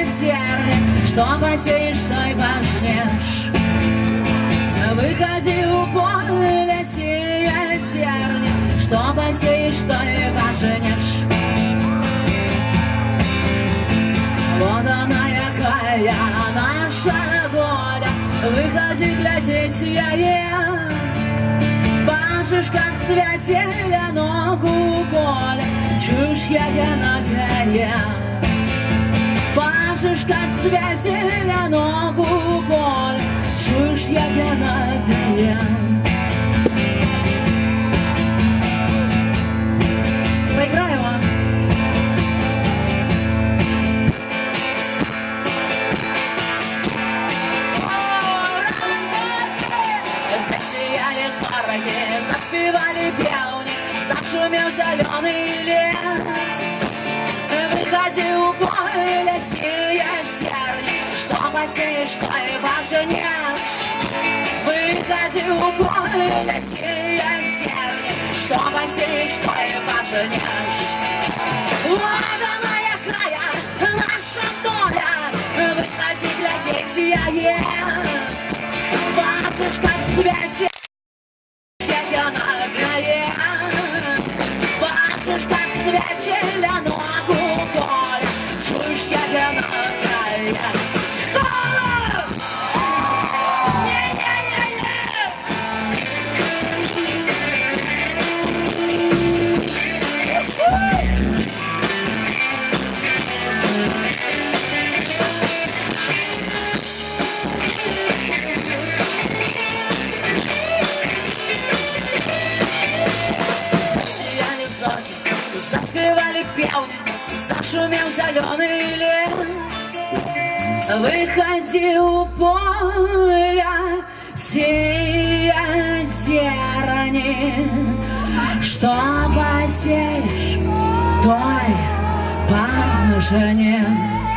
зерни, что посеешь, то и пожнешь. Выходи в поле, сеять зерни, что посеешь, то и пожнешь. Вот она, якая наша доля, выходи глядеть я. Бачишь, как цвет зеленого поля, чушь я напея. Бачишь, как цвет зеленого поля, чушь я напея. Поиграем, а? Засияли сороки, заспевали певни, зашумел зеленый лес. Выходи в поле, сеять зерни, что посеешь, то и пожнешь. Выходи в поле, сеять зерни, что посеешь, то и пожнешь. Вот она, якая наша доля, выходи глядеть я. Бачишь, как цвет зеленое, бачишь, как цвет зеленого поля, чушь зеленая. Заспевали певни, зашумел зеленый лес. Выходи в поле, сеять зерни, что посеешь, то и пожнешь.